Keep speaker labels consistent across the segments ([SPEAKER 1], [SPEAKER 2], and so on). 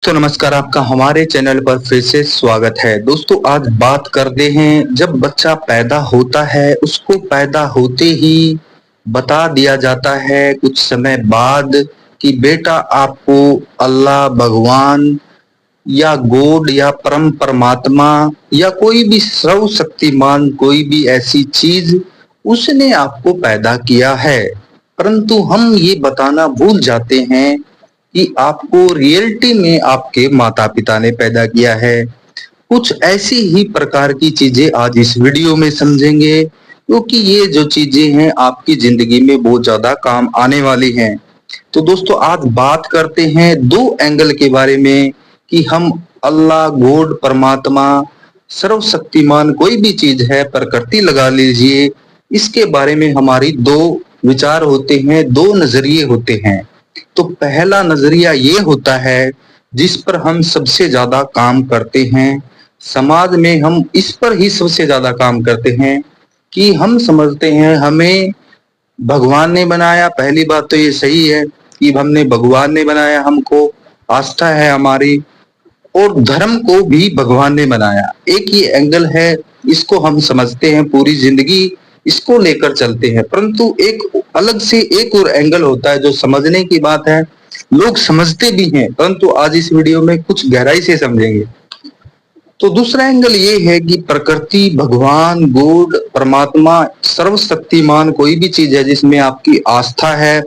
[SPEAKER 1] तो नमस्कार, आपका हमारे चैनल पर फिर से स्वागत है। दोस्तों, आज बात करते हैं, जब बच्चा पैदा होता है उसको पैदा होते ही बता दिया जाता है कुछ समय बाद कि बेटा आपको अल्लाह, भगवान या गॉड या परम परमात्मा या कोई भी सर्वशक्तिमान कोई भी ऐसी चीज उसने आपको पैदा किया है। परंतु हम ये बताना भूल जाते हैं कि आपको रियलिटी में आपके माता पिता ने पैदा किया है। कुछ ऐसी ही प्रकार की चीजें आज इस वीडियो में समझेंगे, क्योंकि ये जो चीजें हैं आपकी जिंदगी में बहुत ज्यादा काम आने वाली हैं। तो दोस्तों, आज बात करते हैं दो एंगल के बारे में कि हम अल्लाह, गॉड, परमात्मा, सर्वशक्तिमान कोई भी चीज है, प्रकृति लगा लीजिए, इसके बारे में हमारी दो विचार होते हैं, दो नजरिए होते हैं। तो पहला नजरिया ये होता है जिस पर हम सबसे ज्यादा काम करते हैं, समाज में हम इस पर ही सबसे ज्यादा काम करते हैं कि हम समझते हैं हमें भगवान ने बनाया। पहली बात तो ये सही है कि हमने भगवान ने बनाया, हमको आस्था है हमारी, और धर्म को भी भगवान ने बनाया। एक ही एंगल है, इसको हम समझते हैं, पूरी जिंदगी इसको लेकर चलते हैं। परंतु एक अलग से एक और एंगल होता है जो समझने की बात है, लोग समझते भी हैं, परंतु आज इस वीडियो में कुछ गहराई से समझेंगे। तो दूसरा एंगल ये है कि प्रकृति, भगवान, गॉड, परमात्मा, सर्वशक्तिमान कोई भी चीज है जिसमें आपकी आस्था है,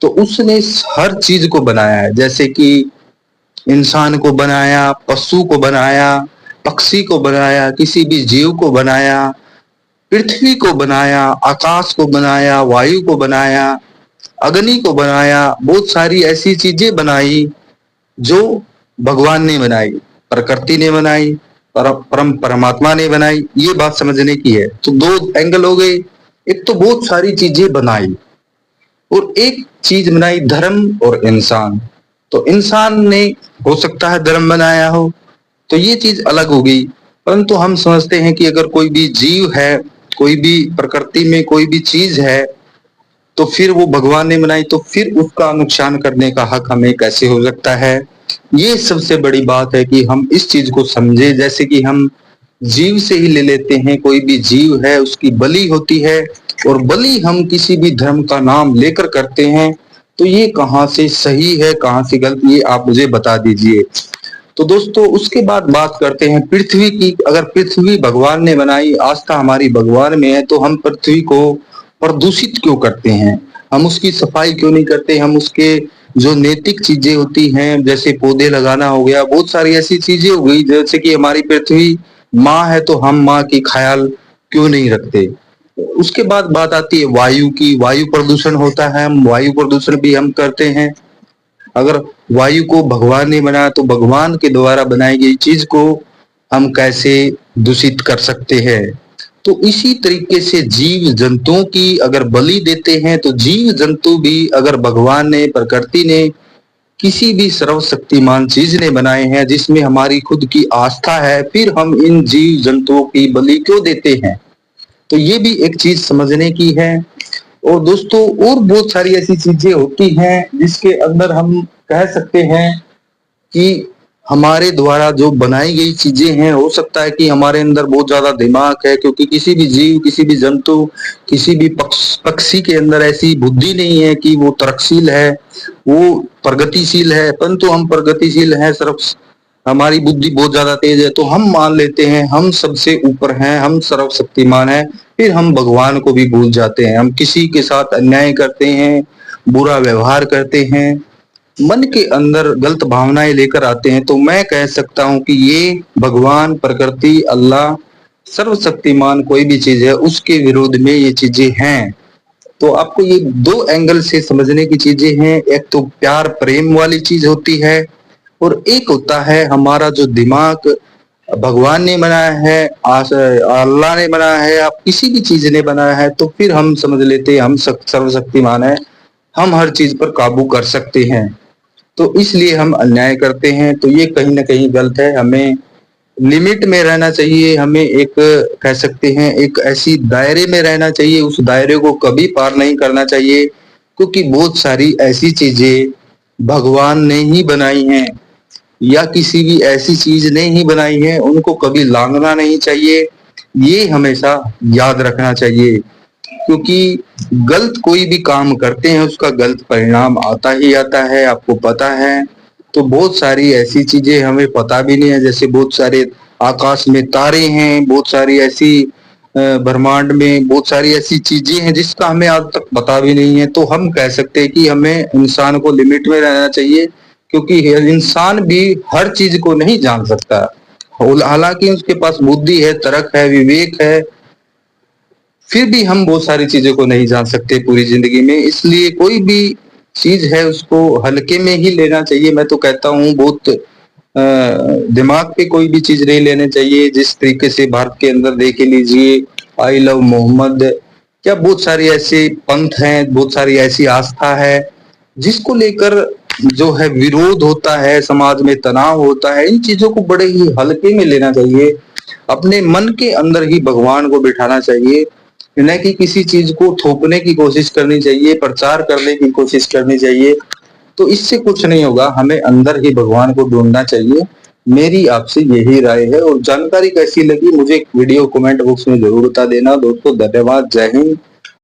[SPEAKER 1] तो उसने हर चीज को बनाया है। जैसे कि इंसान को बनाया, पशु को बनाया, पक्षी को बनाया, किसी भी जीव को बनाया, पृथ्वी को बनाया, आकाश को बनाया, वायु को बनाया, अग्नि को बनाया, बहुत सारी ऐसी चीजें बनाई जो भगवान ने बनाई, प्रकृति ने बनाई, परम परमात्मा ने बनाई। ये बात समझने की है। तो दो एंगल हो गए, एक तो बहुत सारी चीजें बनाई और एक चीज बनाई धर्म और इंसान। तो इंसान ने हो सकता है धर्म बनाया हो, तो ये चीज अलग हो गई। परंतु हम समझते हैं कि अगर कोई भी जीव है, कोई भी प्रकृति में कोई भी चीज है, तो फिर वो भगवान ने बनाई, तो फिर उसका नुकसान करने का हक हमें कैसे हो सकता है। ये सबसे बड़ी बात है कि हम इस चीज को समझे। जैसे कि हम जीव से ही ले लेते हैं, कोई भी जीव है उसकी बलि होती है, और बलि हम किसी भी धर्म का नाम लेकर करते हैं, तो ये कहाँ से सही है, कहाँ से गलत, ये आप मुझे बता दीजिए। तो दोस्तों, उसके बाद बात करते हैं पृथ्वी की। अगर पृथ्वी भगवान ने बनाई, आस्था हमारी भगवान में है, तो हम पृथ्वी को प्रदूषित क्यों करते हैं, हम उसकी सफाई क्यों नहीं करते, हम उसके जो नैतिक चीजें होती हैं, जैसे पौधे लगाना हो गया, बहुत सारी ऐसी चीजें हो गई। जैसे कि हमारी पृथ्वी माँ है, तो हम माँ की ख्याल क्यों नहीं रखते। उसके बाद बात आती है वायु की। वायु प्रदूषण होता है, हम वायु प्रदूषण भी हम करते हैं। अगर वायु को भगवान ने बनाया, तो भगवान के द्वारा बनाई गई चीज को हम कैसे दूषित कर सकते हैं। तो इसी तरीके से जीव जंतुओं की अगर बलि देते हैं, तो जीव जंतु भी अगर भगवान ने, प्रकृति ने, किसी भी सर्वशक्तिमान चीज ने बनाए हैं जिसमें हमारी खुद की आस्था है, फिर हम इन जीव जंतुओं की बलि क्यों देते हैं। तो ये भी एक चीज समझने की है। और दोस्तों, और बहुत सारी ऐसी चीजें होती हैं जिसके अंदर हम कह सकते हैं कि हमारे द्वारा जो बनाई गई चीजें हैं, हो सकता है कि हमारे अंदर बहुत ज्यादा दिमाग है, क्योंकि किसी भी जीव, किसी भी जंतु, किसी भी पक्षी के अंदर ऐसी बुद्धि नहीं है कि वो तर्कशील है, वो प्रगतिशील है। परंतु हम प्रगतिशील हैं, सिर्फ हमारी बुद्धि बहुत ज्यादा तेज है, तो हम मान लेते हैं हम सबसे ऊपर हैं, हम सर्वशक्तिमान हैं, फिर हम भगवान को भी भूल जाते हैं। हम किसी के साथ अन्याय करते हैं, बुरा व्यवहार करते हैं, मन के अंदर गलत भावनाएं लेकर आते हैं। तो मैं कह सकता हूं कि ये भगवान, प्रकृति, अल्लाह, सर्वशक्तिमान कोई भी चीज है, उसके विरोध में ये चीजें हैं। तो आपको ये दो एंगल से समझने की चीजें हैं। एक तो प्यार प्रेम वाली चीज होती है, और एक होता है हमारा जो दिमाग भगवान ने बनाया है, अल्लाह ने बनाया है, आप किसी भी चीज ने बनाया है, तो फिर हम समझ लेते हैं हम सर्वशक्तिमान है, हम हर चीज पर काबू कर सकते हैं। तो इसलिए हम अन्याय करते हैं। तो ये कहीं ना कहीं गलत है। हमें लिमिट में रहना चाहिए, हमें एक कह सकते हैं एक ऐसी दायरे में रहना चाहिए, उस दायरे को कभी पार नहीं करना चाहिए, क्योंकि बहुत सारी ऐसी चीजें भगवान ने ही बनाई हैं। या किसी भी ऐसी चीज ने ही बनाई है, उनको कभी लांघना नहीं चाहिए। ये हमेशा याद रखना चाहिए, क्योंकि गलत कोई भी काम करते हैं उसका गलत परिणाम आता ही आता है, आपको पता है। तो बहुत सारी ऐसी चीजें हमें पता भी नहीं है, जैसे बहुत सारे आकाश में तारे हैं, बहुत सारी ऐसी ब्रह्मांड में बहुत सारी ऐसी चीजें हैं जिसका हमें आज तक पता भी नहीं है। तो हम कह सकते हैं कि हमें इंसान को लिमिट में रहना चाहिए, क्योंकि इंसान भी हर चीज को नहीं जान सकता। हालांकि उसके पास बुद्धि है, तर्क है, विवेक है, फिर भी हम बहुत सारी चीजों को नहीं जान सकते पूरी जिंदगी में। इसलिए कोई भी चीज है उसको हल्के में ही लेना चाहिए। मैं तो कहता हूँ बहुत दिमाग पे कोई भी चीज नहीं लेने चाहिए। जिस तरीके से भारत के अंदर देख लीजिए, आई लव मोहम्मद, क्या बहुत सारी ऐसे पंथ हैं, बहुत सारी ऐसी आस्था है जिसको लेकर जो है विरोध होता है, समाज में तनाव होता है। इन चीजों को बड़े ही हल्के में लेना चाहिए, अपने मन के अंदर ही भगवान को बिठाना चाहिए, न कि किसी चीज को थोपने की कोशिश करनी चाहिए, प्रचार करने की कोशिश करनी चाहिए। तो इससे कुछ नहीं होगा, हमें अंदर ही भगवान को ढूंढना चाहिए। मेरी आपसे यही राय है। और जानकारी कैसी लगी मुझे वीडियो कमेंट बॉक्स में जरूर बता देना दोस्तों। धन्यवाद, जय हिंद।